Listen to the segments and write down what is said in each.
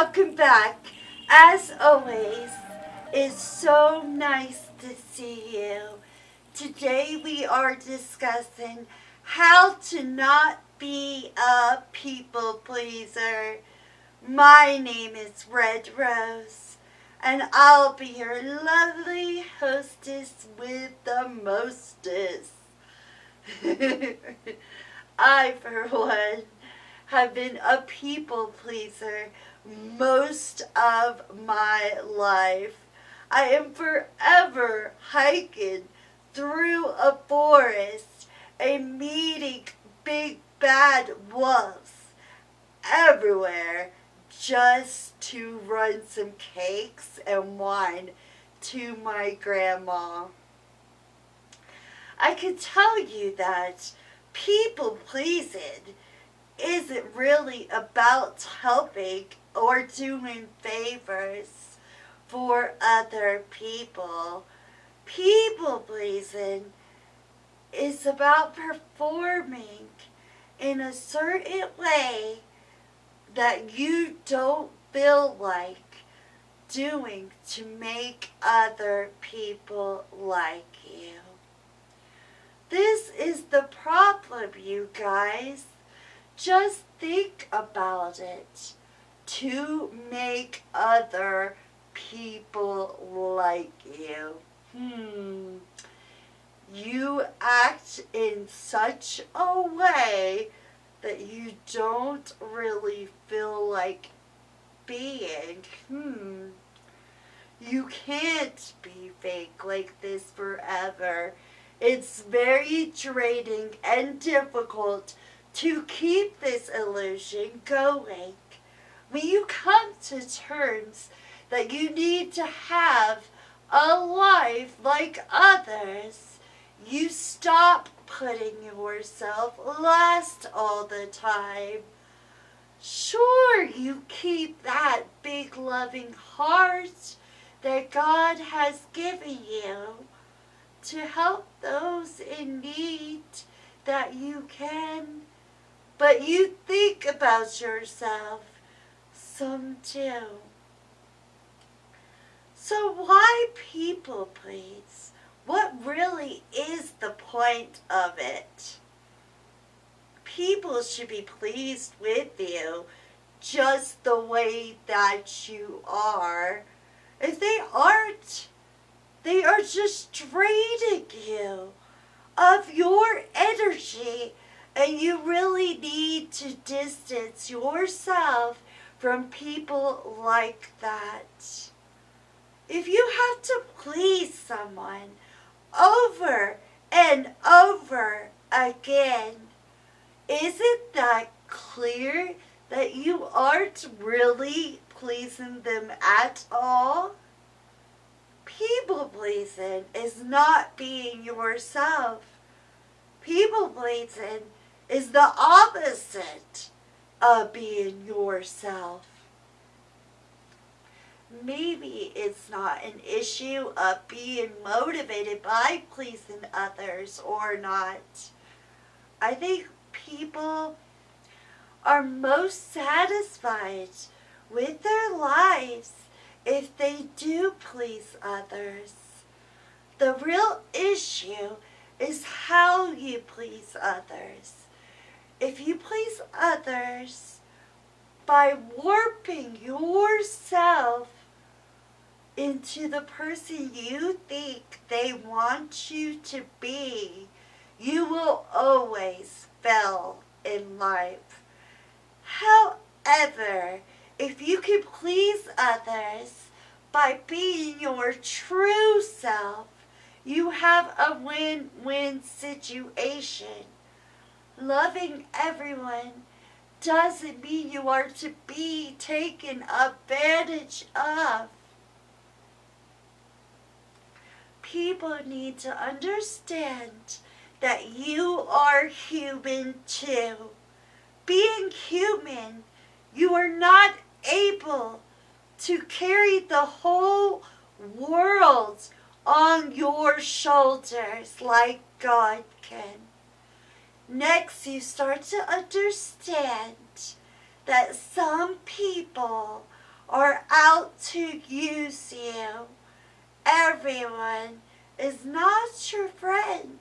welcome back. As always, it's so nice to see you. Today we are discussing how to not be a people pleaser. My name is Red Rose, and I'll be your lovely hostess with the mostest. I, for one, have been a people pleaser most of my life. I am forever hiking through a forest and meeting big bad wolves everywhere just to run some cakes and wine to my grandma. I can tell you that people pleasing isn't really about helping or doing favors for other people. People pleasing is about performing in a certain way that you don't feel like doing to make other people like you. This is the problem, you guys. Just think about it. To make other people like you. You act in such a way that you don't really feel like being. You can't be fake like this forever. It's very draining and difficult to keep this illusion going. When you come to terms that you need to have a life like others, you stop putting yourself last all the time. Sure, you keep that big loving heart that God has given you to help those in need that you can. But you think about yourself some too. So why people please? What really is the point of it? People should be pleased with you just the way that you are. If they aren't, they are just draining you of your energy, and you really need to distance yourself from people like that. If you have to please someone over and over again, isn't that clear that you aren't really pleasing them at all? People pleasing is not being yourself. People pleasing is the opposite of being yourself. Maybe it's not an issue of being motivated by pleasing others or not. I think people are most satisfied with their lives if they do please others. The real issue is how you please others. If you please others by warping yourself into the person you think they want you to be, you will always fail in life. However, if you can please others by being your true self, you have a win-win situation. Loving everyone doesn't mean you are to be taken advantage of. People need to understand that you are human too. Being human, you are not able to carry the whole world on your shoulders like God can. Next, you start to understand that some people are out to use you. Everyone is not your friend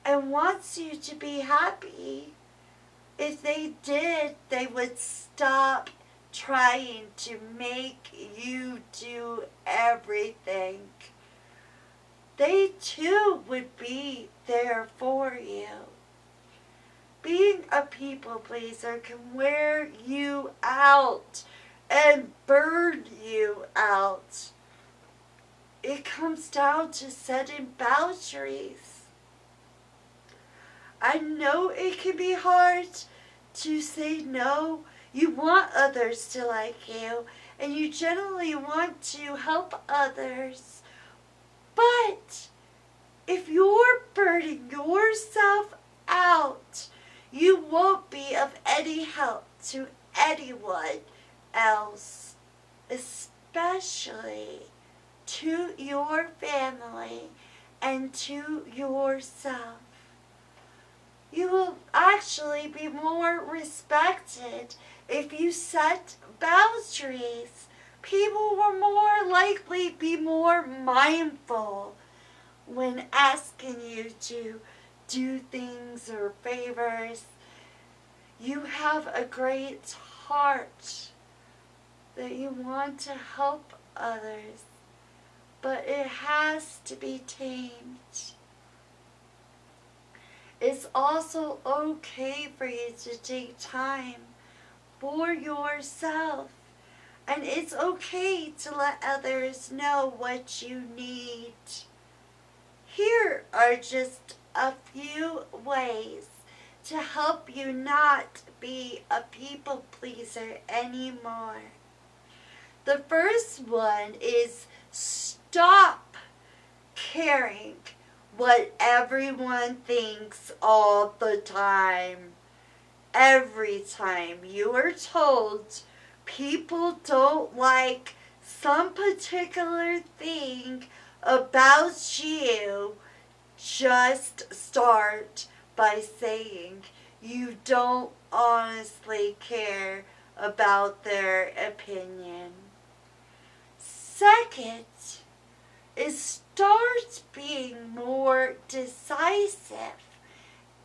and wants you to be happy. If they did, they would stop trying to make you do everything. They too would be there for you. Being a people pleaser can wear you out and burn you out. It comes down to setting boundaries. I know it can be hard to say no. You want others to like you, and you generally want to help others. But if you're burning yourself out, you won't be of any help to anyone else, especially to your family and to yourself. You will actually be more respected if you set boundaries. People will more likely be more mindful when asking you to do things or favors. You have a great heart that you want to help others, but it has to be tamed. It's also okay for you to take time for yourself, and it's okay to let others know what you need. Here are just a few ways to help you not be a people pleaser anymore. The first one is stop caring what everyone thinks all the time. Every time you are told people don't like some particular thing about you, just start by saying you don't honestly care about their opinion. Second is start being more decisive.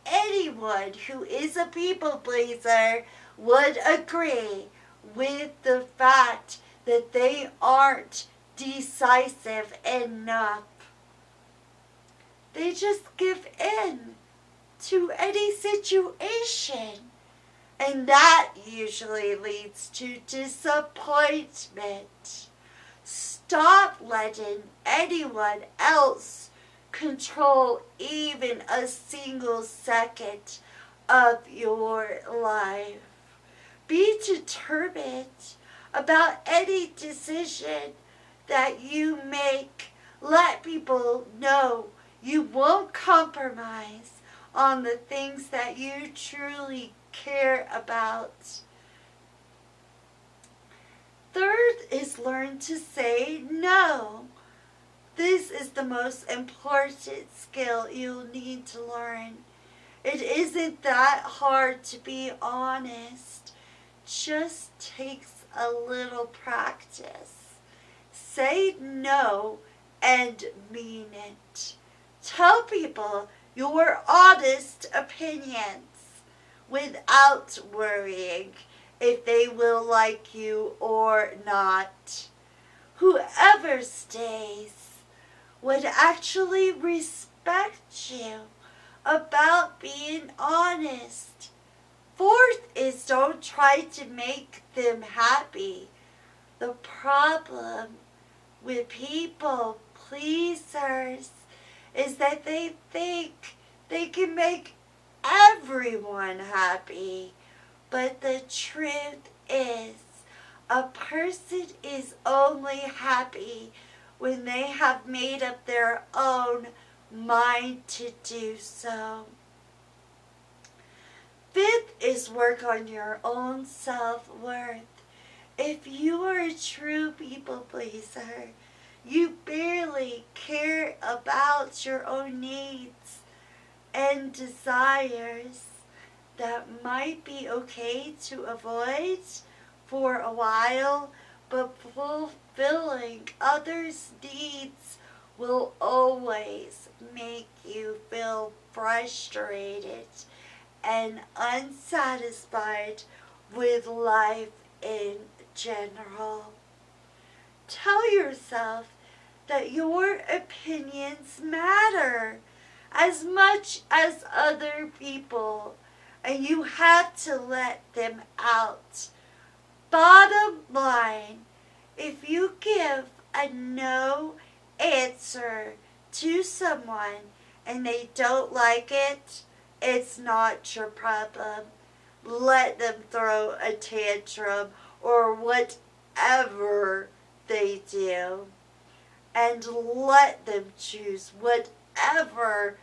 Anyone who is a people pleaser would agree with the fact that they aren't decisive enough. They just give in to any situation, and that usually leads to disappointment. Stop letting anyone else control even a single second of your life. Be determined about any decision that you make. Let people know you won't compromise on the things that you truly care about. Third is learn to say no. This is the most important skill you'll need to learn. It isn't that hard, to be honest. Just takes a little practice. Say no and mean it. Tell people your honest opinions without worrying if they will like you or not. Whoever stays would actually respect you about being honest. Fourth is don't try to make them happy. The problem with people pleasers is that they think they can make everyone happy. But the truth is, a person is only happy when they have made up their own mind to do so. Fifth is work on your own self-worth. If you are a true people pleaser, you barely care about your own needs and desires. That might be okay to avoid for a while, but fulfilling others' needs will always make you feel frustrated and unsatisfied with life in general. Tell yourself that your opinions matter as much as other people, and you have to let them out. Bottom line, if you give a no answer to someone and they don't like it, it's not your problem. Let them throw a tantrum or whatever they do, and let them choose whatever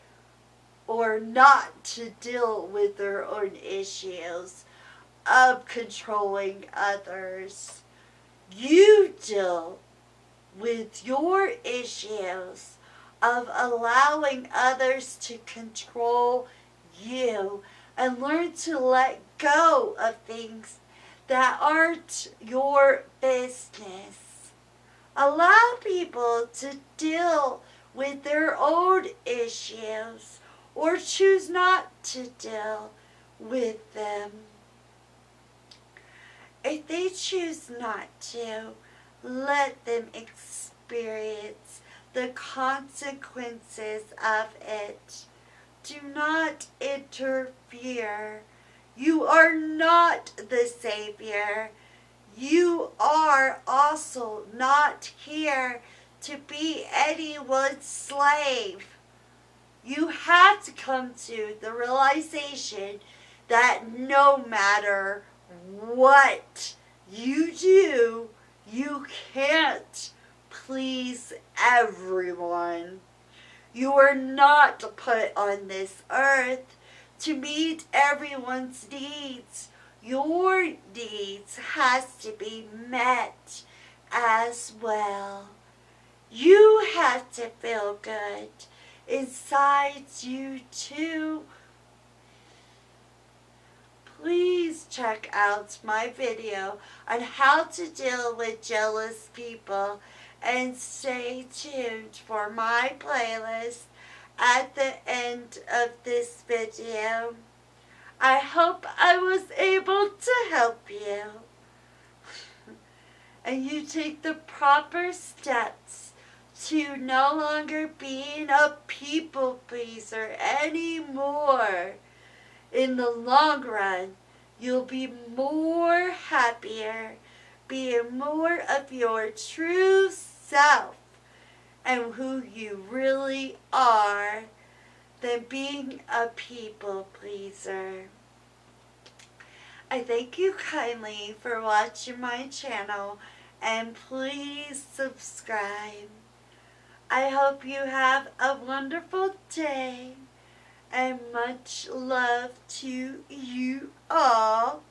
or not to deal with their own issues of controlling others. You deal with your issues of allowing others to control you, and learn to let go of things that aren't your business. Allow people to deal with their own issues or choose not to deal with them. If they choose not to, let them experience the consequences of it. Do not interfere. You are not the Savior. You are also not here to be anyone's slave. You have to come to the realization that no matter what you do, you can't please everyone. You are not put on this earth to meet everyone's needs. Your needs has to be met as well. You have to feel good inside you too. Please check out my video on how to deal with jealous people, and stay tuned for my playlist at the end of this video. I hope I was able to help you. And you take the proper steps to no longer being a people pleaser anymore. In the long run, you'll be more happier, being more of your true self and who you really are than being a people pleaser. I thank you kindly for watching my channel, and please subscribe. I hope you have a wonderful day, and much love to you all.